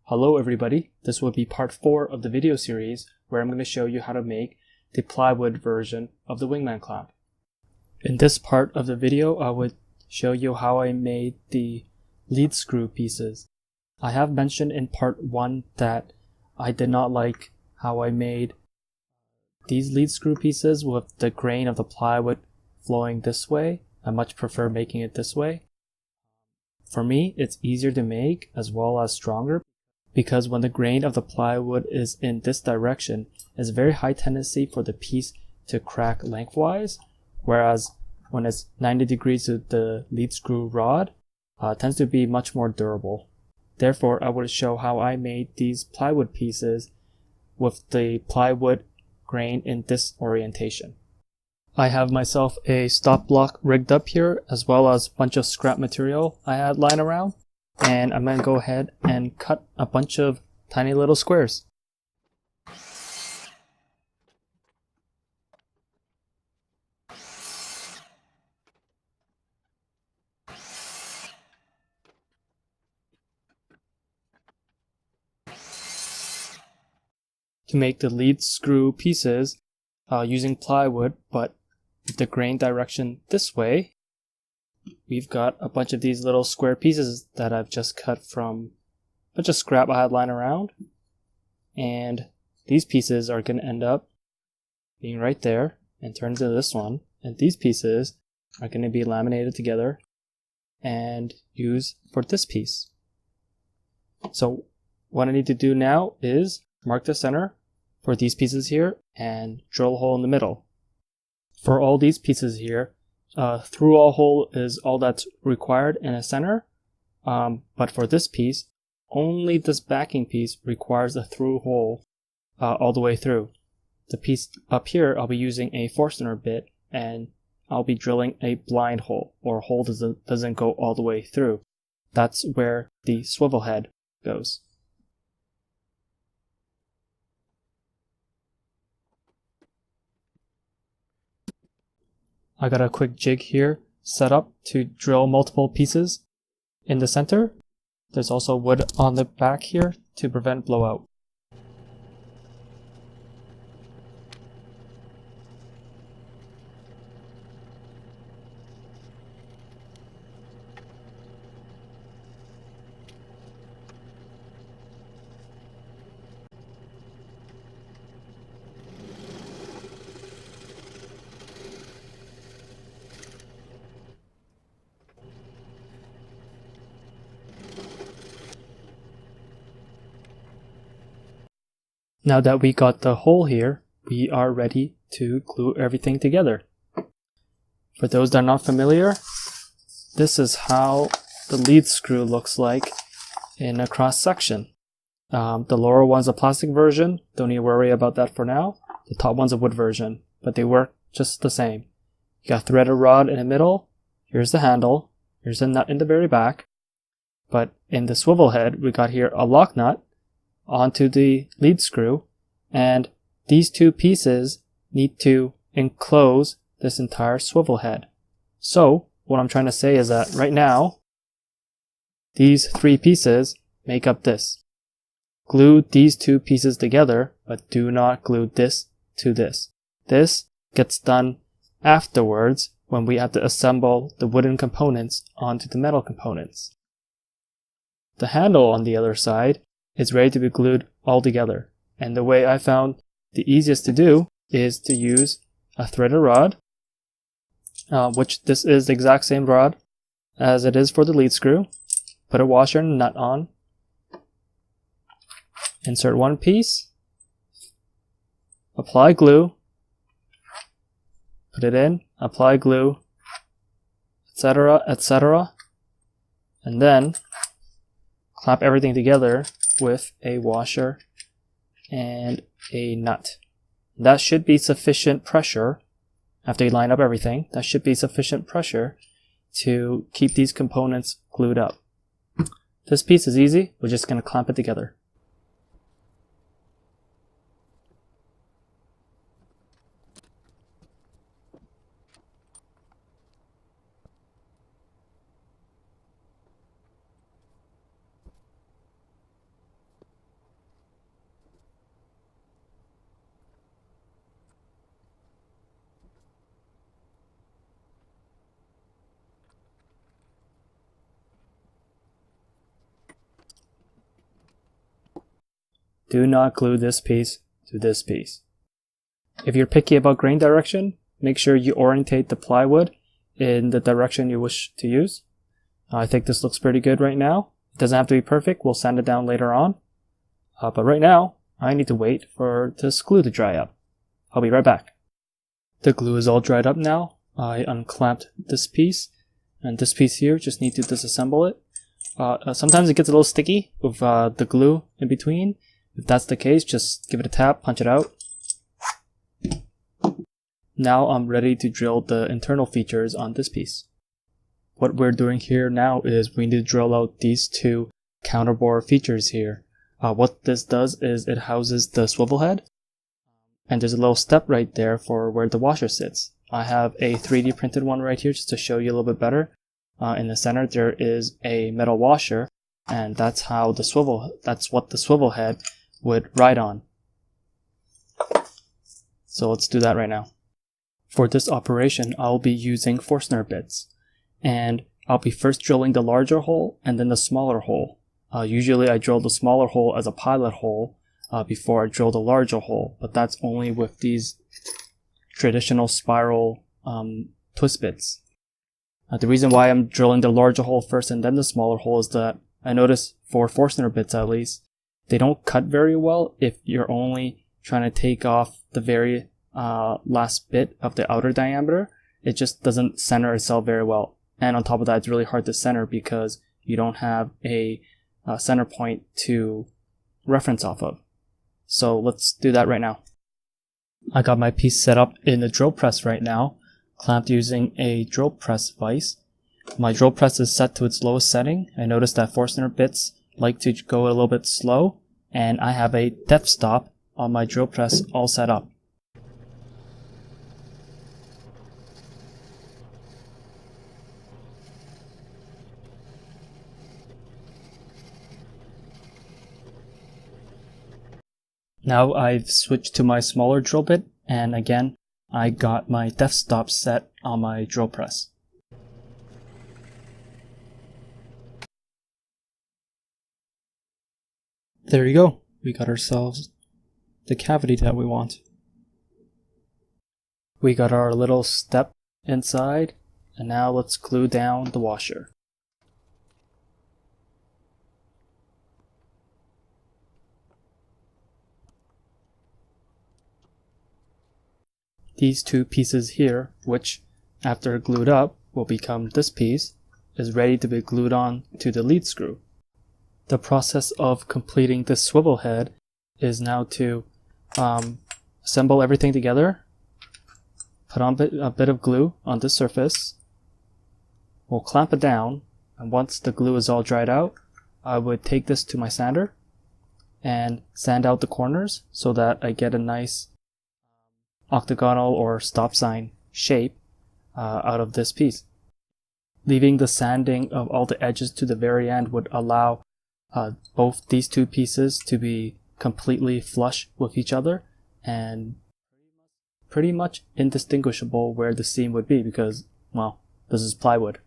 Hello everybody, this will be part 4 of the video series where I'm going to show you how to make the plywood version of the Wingman clamp. In this part of the video I would show you how I made the lead screw pieces. I have mentioned in part 1 that I did not like how I made these lead screw pieces with the grain of the plywood flowing this way. I much prefer making it this way. For me, it's easier to make as well as stronger because when the grain of the plywood is in this direction, it's a very high tendency for the piece to crack lengthwise, whereas when it's 90 degrees to the lead screw rod, it tends to be much more durable. Therefore, I will show how I made these plywood pieces with the plywood grain in this orientation. I have myself a stop block rigged up here, as well as a bunch of scrap material I had lying around, and I'm going to go ahead and cut a bunch of tiny little squares. To make the lead screw pieces using plywood, but with the grain direction this way, we've got a bunch of these little square pieces that I've just cut from a bunch of scrap I had lying around. And these pieces are going to end up being right there and turn into this one. And these pieces are going to be laminated together and used for this piece. So what I need to do now is mark the center for these pieces here and drill a hole in the middle. For all these pieces here, through-all hole is all that's required in a center, but for this piece, only this backing piece requires a through hole all the way through. The piece up here, I'll be using a Forstner bit, and I'll be drilling a blind hole, or a hole doesn't go all the way through. That's where the swivel head goes. I got a quick jig here set up to drill multiple pieces in the center. There's also wood on the back here to prevent blowout. Now that we got the hole here, we are ready to glue everything together. For those that are not familiar, this is how the lead screw looks like in a cross section. The lower one's a plastic version, don't need to worry about that for now. The top one's a wood version, but they work just the same. You got a threaded rod in the middle, here's the handle, here's a nut in the very back, but in the swivel head, we got here a lock nut onto the lead screw, and these two pieces need to enclose this entire swivel head. So what I'm trying to say is that right now these three pieces make up this. Glue these two pieces together, but do not glue this to this. This gets done afterwards when we have to assemble the wooden components onto the metal components. The handle on the other side is ready to be glued all together. And the way I found the easiest to do is to use a threaded rod, which this is the exact same rod as it is for the lead screw. Put a washer and nut on. Insert one piece. Apply glue. Put it in. Apply glue, etc., etc. And then clamp everything together with a washer and a nut. That should be sufficient pressure after you line up everything. That should be sufficient pressure to keep these components glued up. This piece is easy. We're just going to clamp it together. do not glue this piece to this piece. If you're picky about grain direction, make sure you orientate the plywood in the direction you wish to use. I think this looks pretty good right now. It doesn't have to be perfect, we'll sand it down later on. But right now, I need to wait for this glue to dry up. I'll be right back. The glue is all dried up now. I unclamped this piece, and this piece here, just need to disassemble it. Sometimes it gets a little sticky with the glue in between. If that's the case, just give it a tap, punch it out. Now I'm ready to drill the internal features on this piece. What we're doing here now is we need to drill out these two counterbore features here. What this does is it houses the swivel head, and there's a little step right there for where the washer sits. I have a 3D printed one right here just to show you a little bit better. In the center there is a metal washer, and that's what the swivel head would ride on. So let's do that right now. For this operation, I'll be using Forstner bits, and I'll be first drilling the larger hole and then the smaller hole. Usually I drill the smaller hole as a pilot hole before I drill the larger hole, but that's only with these traditional spiral twist bits. The reason why I'm drilling the larger hole first and then the smaller hole is that I notice for Forstner bits at least, they don't cut very well if you're only trying to take off the very last bit of the outer diameter. It just doesn't center itself very well. And on top of that, it's really hard to center because you don't have a center point to reference off of. So let's do that right now. I got my piece set up in the drill press right now, clamped using a drill press vise. My drill press is set to its lowest setting. I noticed that Forstner bits like to go a little bit slow, and I have a depth stop on my drill press all set up. Now I've switched to my smaller drill bit, and again, I got my depth stop set on my drill press. There you go. We got ourselves the cavity that we want. We got our little step inside, and now let's glue down the washer. These two pieces here, which after glued up will become this piece, is ready to be glued on to the lead screw. The process of completing this swivel head is now to assemble everything together, put on a bit of glue on this surface, we'll clamp it down, and once the glue is all dried out, I would take this to my sander and sand out the corners so that I get a nice octagonal or stop sign shape out of this piece. Leaving the sanding of all the edges to the very end would allow both these two pieces to be completely flush with each other and pretty much indistinguishable where the seam would be because, well, this is plywood.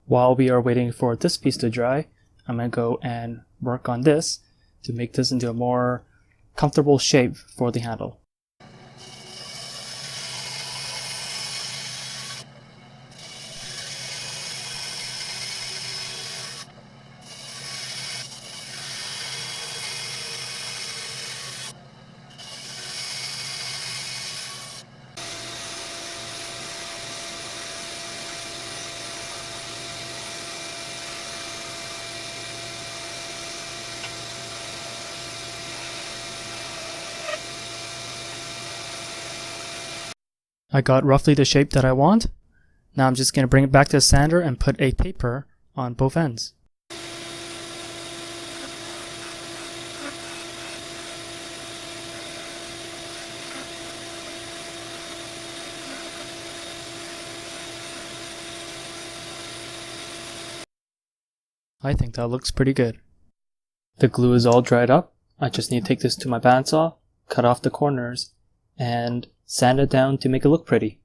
While we are waiting for this piece to dry, I'm going to go and work on this to make this into a more comfortable shape for the handle. I got roughly the shape that I want. Now I'm just going to bring it back to the sander and put a taper on both ends. I think that looks pretty good. The glue is all dried up. I just need to take this to my bandsaw, cut off the corners, and sand it down to make it look pretty.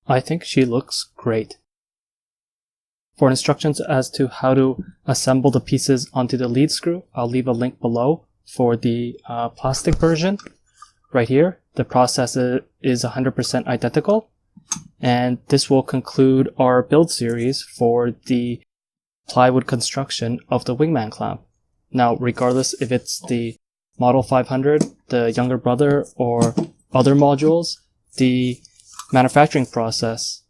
I think she looks great. For instructions as to how to assemble the pieces onto the lead screw, I'll leave a link below for the plastic version. Right here, the process is 100% identical, and this will conclude our build series for the plywood construction of the Wingman clamp. Now, regardless if it's the Model 500, the younger brother, or other modules, the manufacturing process,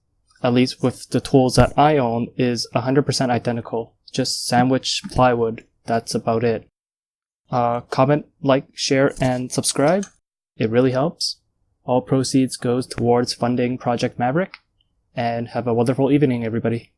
at least with the tools that I own, is 100% identical. Just sandwich plywood, that's about it. Comment, like, share, and subscribe. It really helps. All proceeds goes towards funding Project Maverick. And have a wonderful evening, everybody.